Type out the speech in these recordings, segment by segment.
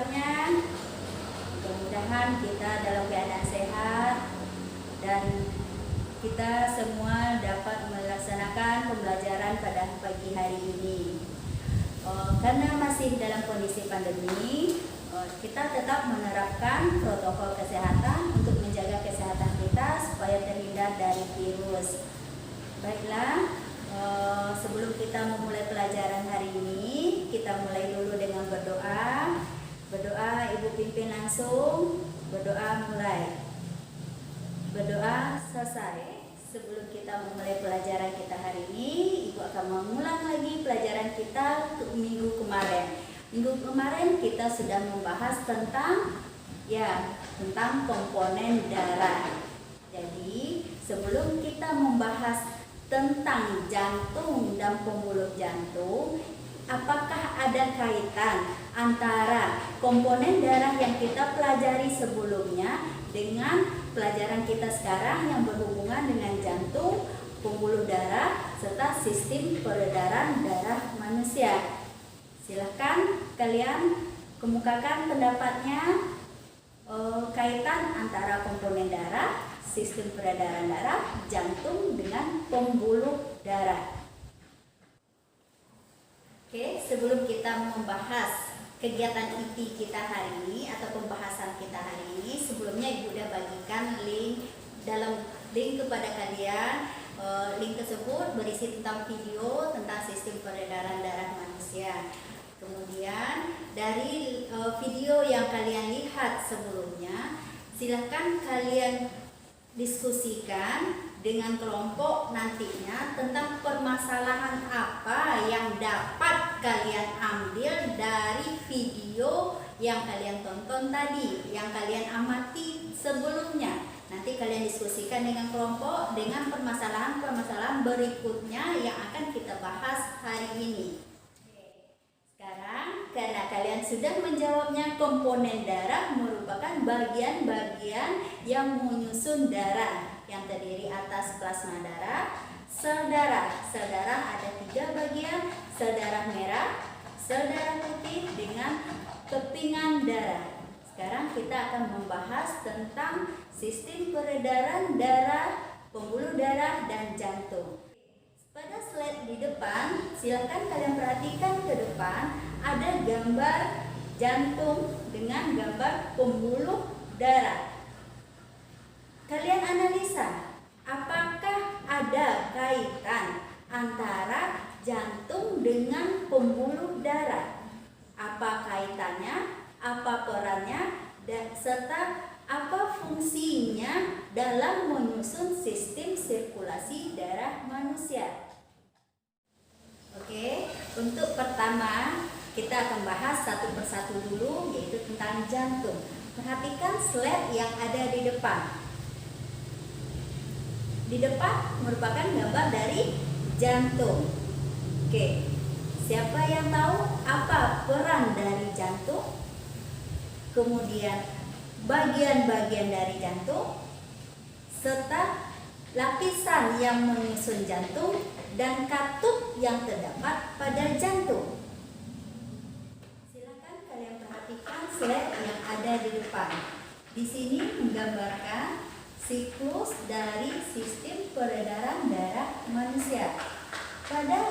kabarnya? Mudah-mudahan kita dalam keadaan sehat dan kita semua dapat melaksanakan pembelajaran pada pagi hari ini. Karena masih dalam kondisi pandemi, kita tetap menerapkan protokol kesehatan untuk menjaga kesehatan kita supaya terhindar dari virus. Baiklah, sebelum kita memulai pelajaran hari ini, kita mulai dulu dengan berdoa. Berdoa, Ibu pimpin langsung. Berdoa mulai. Berdoa selesai. Sebelum kita memulai pelajaran kita hari ini, Ibu akan mengulang lagi pelajaran kita minggu kemarin. Minggu kemarin kita sudah membahas tentang komponen darah. Jadi, sebelum kita membahas tentang jantung dan pembuluh jantung, apakah ada kaitan antara komponen darah yang kita pelajari sebelumnya dengan pelajaran kita sekarang yang berhubungan dengan jantung, pembuluh darah, serta sistem peredaran darah manusia? Silahkan kalian kemukakan pendapatnya, kaitan antara komponen darah, sistem peredaran darah, jantung dengan pembuluh darah. Oke, sebelum kita membahas kegiatan inti kita hari ini atau pembahasan kita hari ini, sebelumnya Ibu udah bagikan link kepada kalian. Link tersebut berisi tentang video tentang sistem peredaran darah manusia. Kemudian dari video yang kalian lihat sebelumnya, silahkan kalian diskusikan dengan kelompok nantinya tentang permasalahan apa yang dapat kalian ambil dari video yang kalian tonton tadi, yang kalian amati sebelumnya. Nanti kalian diskusikan dengan kelompok dengan permasalahan-permasalahan berikutnya yang akan kita bahas hari ini. Sekarang, karena kalian sudah menjawabnya, komponen darah merupakan bagian-bagian yang menyusun darah, yang terdiri atas plasma darah, sel darah. Sel darah ada 3 bagian: sel darah merah, sel darah putih, dengan kepingan darah. Sekarang kita akan membahas tentang sistem peredaran darah, pembuluh darah, dan jantung. Pada slide di depan, silakan kalian perhatikan ke depan, ada gambar jantung dengan gambar pembuluh darah. Kalian analisa, apakah ada kaitan antara jantung dengan pembuluh darah? Apa kaitannya, apa perannya, dan serta apa fungsinya dalam menyusun sistem sirkulasi darah manusia? Oke, untuk pertama kita akan bahas satu persatu dulu, yaitu tentang jantung. Perhatikan slide yang ada di depan. Di depan merupakan gambar dari jantung. Oke, siapa yang tahu apa peran dari jantung? Kemudian bagian-bagian dari jantung, serta lapisan yang menyusun jantung dan katup yang terdapat pada jantung. Silakan kalian perhatikan slide yang ada di depan. Di sini menggambarkan siklus dari sistem peredaran darah manusia. Pada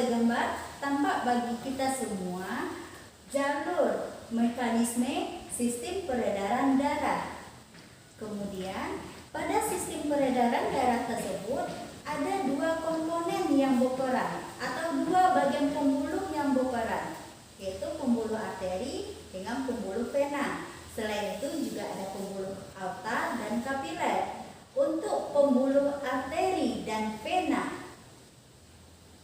gambar tampak bagi kita semua jalur mekanisme sistem peredaran darah. Kemudian pada sistem peredaran darah tersebut ada 2 komponen yang berperan atau 2 bagian pembuluh yang berperan, yaitu pembuluh arteri dengan pembuluh vena. Selain itu juga ada pembuluh aorta dan kapiler. Untuk pembuluh arteri dan vena,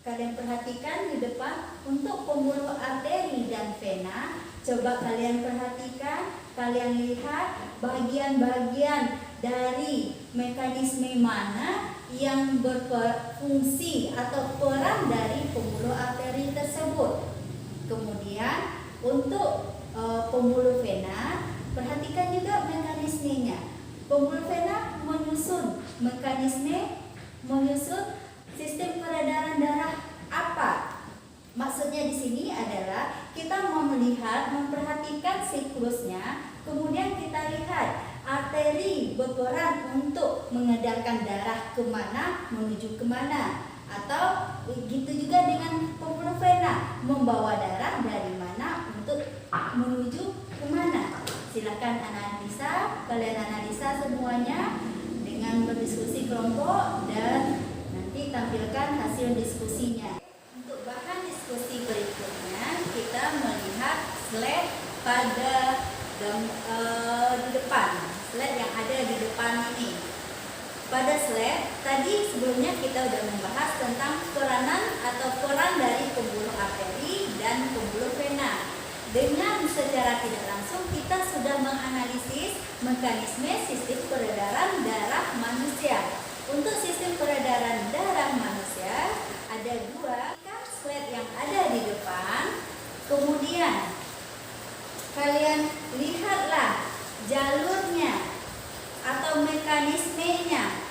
kalian perhatikan di depan. Untuk pembuluh arteri dan vena, coba kalian perhatikan, kalian lihat bagian-bagian dari mekanisme mana yang berfungsi atau peran dari pembuluh arteri tersebut. Kemudian untuk pembuluh vena, perhatikan juga mekanismenya. Pembuluh vena menyusun sistem peredaran darah apa? Maksudnya di sini adalah kita mau melihat, memperhatikan siklusnya, kemudian kita lihat arteri berperan untuk mengedarkan darah kemana, menuju kemana. Atau begitu juga dengan pembuluh vena, membawa darah dari mana untuk menuju kemana. Silakan analisa, kalian analisa semuanya dengan berdiskusi kelompok dan nanti tampilkan hasil diskusinya. Untuk bahan diskusi berikutnya, kita melihat slide pada di depan, slide yang ada di depan ini. Pada slide tadi sebelumnya kita sudah membahas tentang peranan atau peran dari pembuluh arteri dan pembuluh vena. Dengan secara tidak langsung kita sudah menganalisis mekanisme sistem peredaran darah manusia. Untuk sistem peredaran darah manusia ada dua, slide yang ada di depan. Kemudian kalian lihatlah jalurnya atau mekanismenya.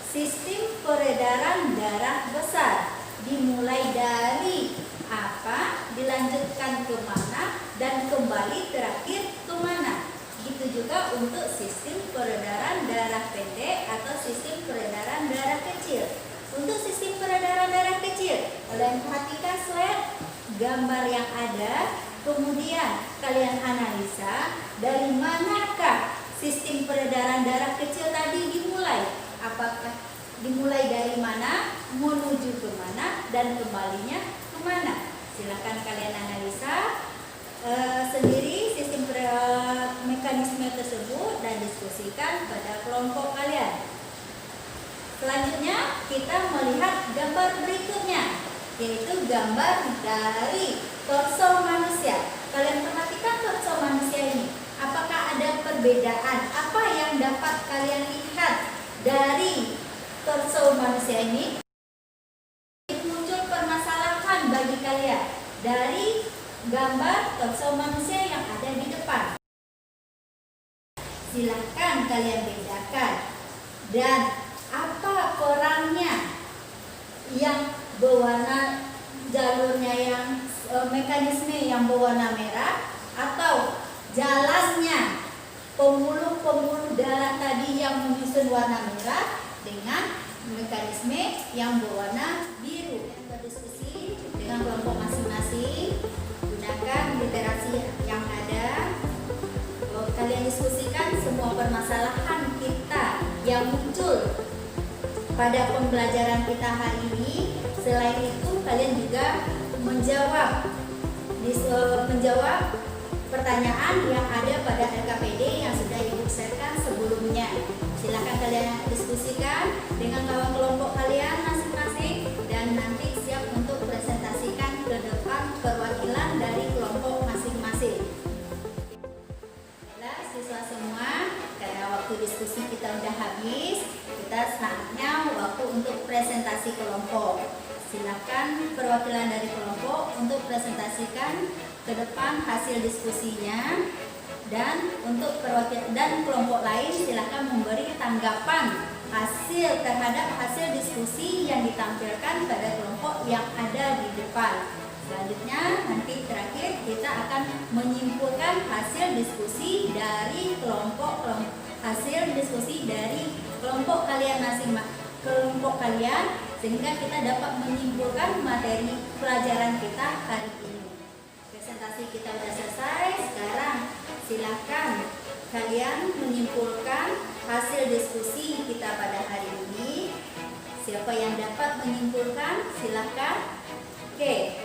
Sistem peredaran darah besar dimulai dari apa, dilanjutkan kemana, dan kembali terakhir kemana. Begitu juga untuk sistem peredaran darah pendek atau sistem peredaran darah kecil. Untuk sistem peredaran darah kecil, kalian perhatikan slide gambar yang ada, kemudian kalian analisa dari manakah sistem peredaran darah kecil tadi dimulai. Apakah dimulai dari mana, menuju ke mana, dan kembalinya kemana. Silakan kalian analisa sendiri sistem mekanisme tersebut dan diskusikan pada kelompok kalian. Selanjutnya kita melihat gambar berikutnya, yaitu gambar dari torso manusia. Kalian perhatikan torso manusia ini. Apakah ada perbedaan? Apa yang dapat kalian lihat dari torso manusia ini? Muncul permasalahan bagi kalian dari gambar torso manusia yang ada di depan. Silahkan kalian bedakan. Dan apa perannya yang berwarna jalurnya yang mekanisme yang berwarna merah, atau jalannya pembuluh-pembuluh darah tadi yang menyusun warna merah dengan mekanisme yang berwarna biru. Berdiskusi dengan kelompok masing-masing, gunakan literasi yang ada. Kalian diskusikan semua permasalahan kita yang muncul pada pembelajaran kita hari ini. Selain itu, kalian juga menjawab pertanyaan yang ada pada LKPD yang sudah Ibu sharekan sebelumnya. Silakan kalian diskusikan dengan kawan kelompok kalian masing-masing dan nanti siap untuk presentasikan ke depan perwakilan dari kelompok masing-masing. Baiklah siswa semua, karena waktu diskusi kita udah habis, kita saatnya waktu untuk presentasi kelompok. Silakan perwakilan dari kelompok untuk presentasikan ke depan hasil diskusinya, dan untuk perwakilan dan kelompok lain silakan memberi tanggapan terhadap hasil diskusi yang ditampilkan pada kelompok yang ada di depan. Selanjutnya nanti terakhir kita akan menyimpulkan hasil diskusi dari kelompok kalian kelompok kalian, sehingga kita dapat menyimpulkan materi pelajaran kita hari ini. Presentasi kita sudah selesai. Sekarang silakan kalian menyimpulkan hasil diskusi kita pada hari ini. Siapa yang dapat menyimpulkan? Silakan. Oke.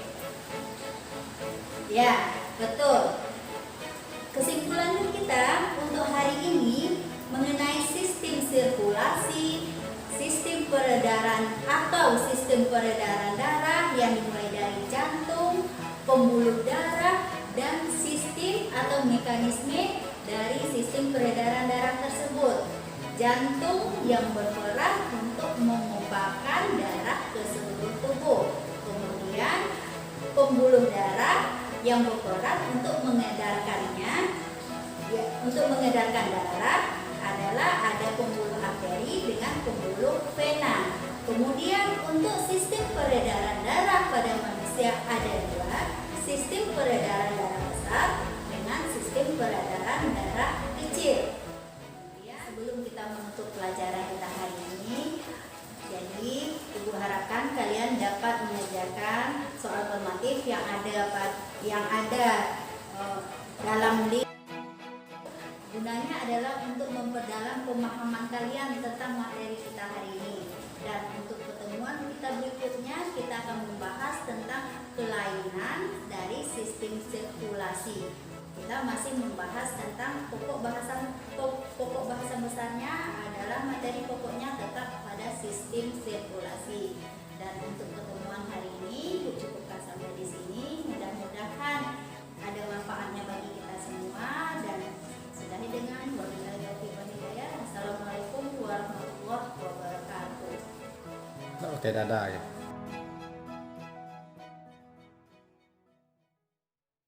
Ya, betul. Kesimpulan kita untuk hari ini mengenai sistem sirkulasi, sistem peredaran atau sistem peredaran darah yang dimulai dari jantung, pembuluh darah, dan sistem atau mekanisme dari sistem peredaran darah tersebut. Jantung yang berperan untuk mengumpulkan darah ke seluruh tubuh. Kemudian pembuluh darah yang berperan untuk mengedarkannya. Untuk mengedarkan darah adalah ada pembuluh arteri dengan pembuluh vena. Kemudian untuk sistem peredaran darah pada manusia ada dua, sistem peredaran darah besar dengan sistem peredaran darah kecil. Sebelum kita menutup pelajaran kita hari ini, jadi Ibu harapkan kalian dapat mengerjakan soal formatif yang ada dalam link. Gunanya adalah untuk memperdalam pemahaman kalian tentang materi kita hari ini. Dan untuk pertemuan kita berikutnya, kita akan membahas tentang kelainan dari sistem sirkulasi. Kita masih membahas tentang pokok bahasa besarnya adalah materi pokoknya tetap pada sistem sirkulasi. Dan untuk pertemuan hari ini Ibu cukupkan sampai di sini. Mudah-mudahan ada manfaatnya bagi kita semua, dan sudahi dengan wabillahi taufiq wal hidayah. Assalamualaikum warahmatullahi wabarakatuh. Oke, dadah ya.